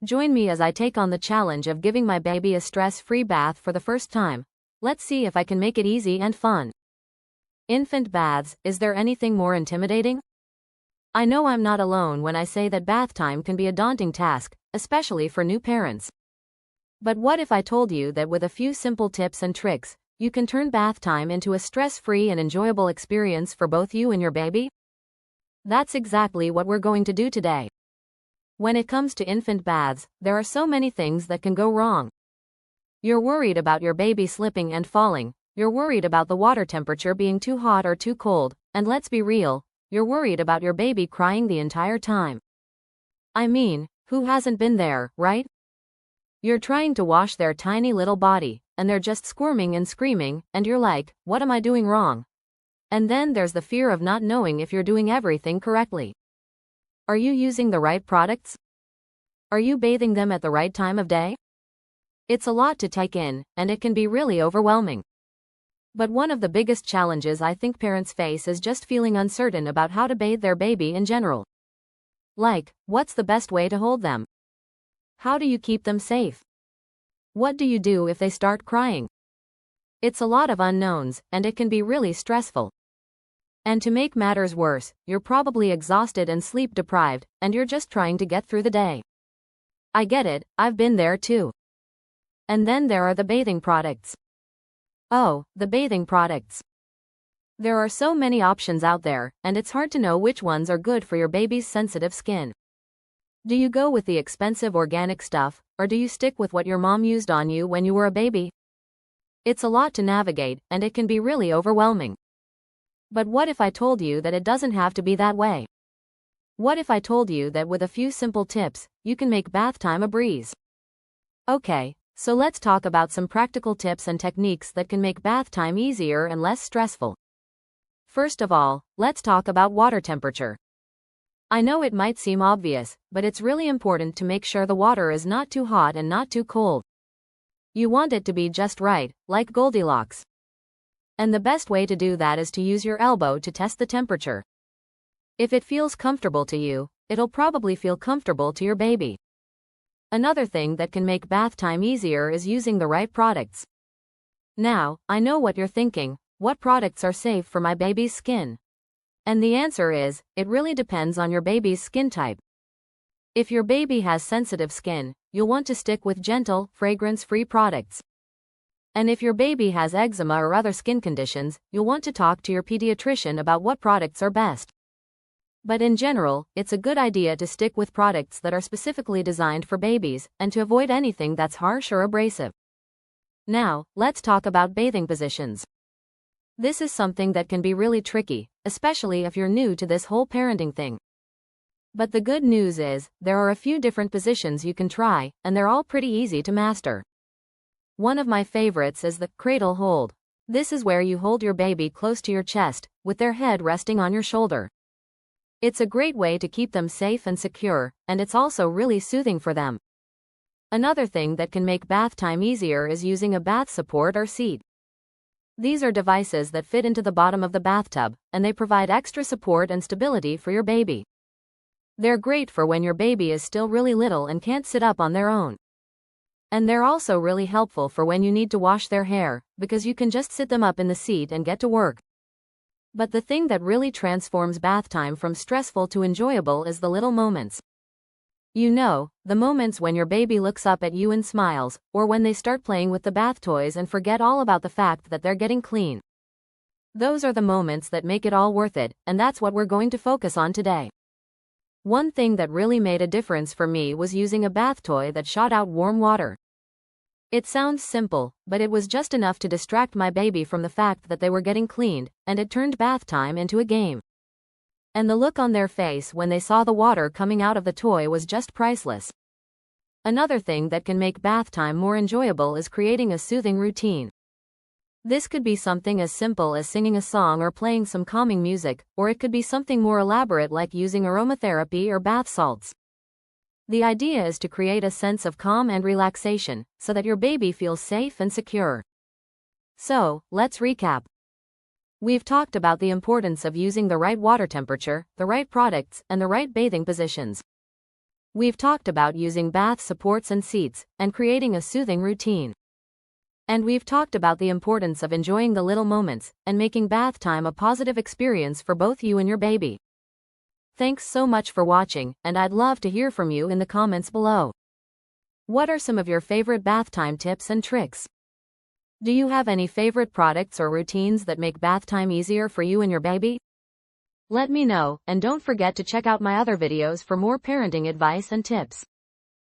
Join me as I take on the challenge of giving my baby a stress-free bath for the first time. Let's see if I can make it easy and fun. Infant baths, is there anything more intimidating? I know I'm not alone when I say that bath time can be a daunting task, especially for new parents. But what if I told you that with a few simple tips and tricks, you can turn bath time into a stress-free and enjoyable experience for both you and your baby? That's exactly what we're going to do today. When it comes to infant baths, there are so many things that can go wrong. You're worried about your baby slipping and falling, you're worried about the water temperature being too hot or too cold, and let's be real, you're worried about your baby crying the entire time. I mean, who hasn't been there, right? You're trying to wash their tiny little body, and they're just squirming and screaming, and you're like, what am I doing wrong? And then there's the fear of not knowing if you're doing everything correctly. Are you using the right products? Are you bathing them at the right time of day? It's a lot to take in, and it can be really overwhelming. But one of the biggest challenges I think parents face is just feeling uncertain about how to bathe their baby in general. Like, what's the best way to hold them? How do you keep them safe? What do you do if they start crying? It's a lot of unknowns, and it can be really stressful. And to make matters worse, you're probably exhausted and sleep deprived, and you're just trying to get through the day. I get it, I've been there too. And then there are the bathing products. Oh, the bathing products. There are so many options out there, and it's hard to know which ones are good for your baby's sensitive skin. Do you go with the expensive organic stuff, or do you stick with what your mom used on you when you were a baby? It's a lot to navigate, and it can be really overwhelming. But what if I told you that it doesn't have to be that way? What if I told you that with a few simple tips, you can make bath time a breeze? Okay, so let's talk about some practical tips and techniques that can make bath time easier and less stressful. First of all, let's talk about water temperature. I know it might seem obvious, but it's really important to make sure the water is not too hot and not too cold. You want it to be just right, like Goldilocks. And the best way to do that is to use your elbow to test the temperature. If it feels comfortable to you, it'll probably feel comfortable to your baby. Another thing that can make bath time easier is using the right products. Now, I know what you're thinking, what products are safe for my baby's skin? And the answer is, it really depends on your baby's skin type. If your baby has sensitive skin, you'll want to stick with gentle, fragrance-free products. And if your baby has eczema or other skin conditions, you'll want to talk to your pediatrician about what products are best. But in general, it's a good idea to stick with products that are specifically designed for babies, and to avoid anything that's harsh or abrasive. Now, let's talk about bathing positions. This is something that can be really tricky, especially if you're new to this whole parenting thing. But the good news is, there are a few different positions you can try, and they're all pretty easy to master. One of my favorites is the cradle hold. This is where you hold your baby close to your chest, with their head resting on your shoulder. It's a great way to keep them safe and secure, and it's also really soothing for them. Another thing that can make bath time easier is using a bath support or seat. These are devices that fit into the bottom of the bathtub, and they provide extra support and stability for your baby. They're great for when your baby is still really little and can't sit up on their own. And they're also really helpful for when you need to wash their hair, because you can just sit them up in the seat and get to work. But the thing that really transforms bath time from stressful to enjoyable is the little moments. You know, the moments when your baby looks up at you and smiles, or when they start playing with the bath toys and forget all about the fact that they're getting clean. Those are the moments that make it all worth it, and that's what we're going to focus on today. One thing that really made a difference for me was using a bath toy that shot out warm water. It sounds simple, but it was just enough to distract my baby from the fact that they were getting cleaned, and it turned bath time into a game. And the look on their face when they saw the water coming out of the toy was just priceless. Another thing that can make bath time more enjoyable is creating a soothing routine. This could be something as simple as singing a song or playing some calming music, or it could be something more elaborate like using aromatherapy or bath salts. The idea is to create a sense of calm and relaxation, so that your baby feels safe and secure. So, let's recap. We've talked about the importance of using the right water temperature, the right products, and the right bathing positions. We've talked about using bath supports and seats, and creating a soothing routine. And we've talked about the importance of enjoying the little moments, and making bath time a positive experience for both you and your baby. Thanks so much for watching, and I'd love to hear from you in the comments below. What are some of your favorite bath time tips and tricks? Do you have any favorite products or routines that make bath time easier for you and your baby? Let me know, and don't forget to check out my other videos for more parenting advice and tips.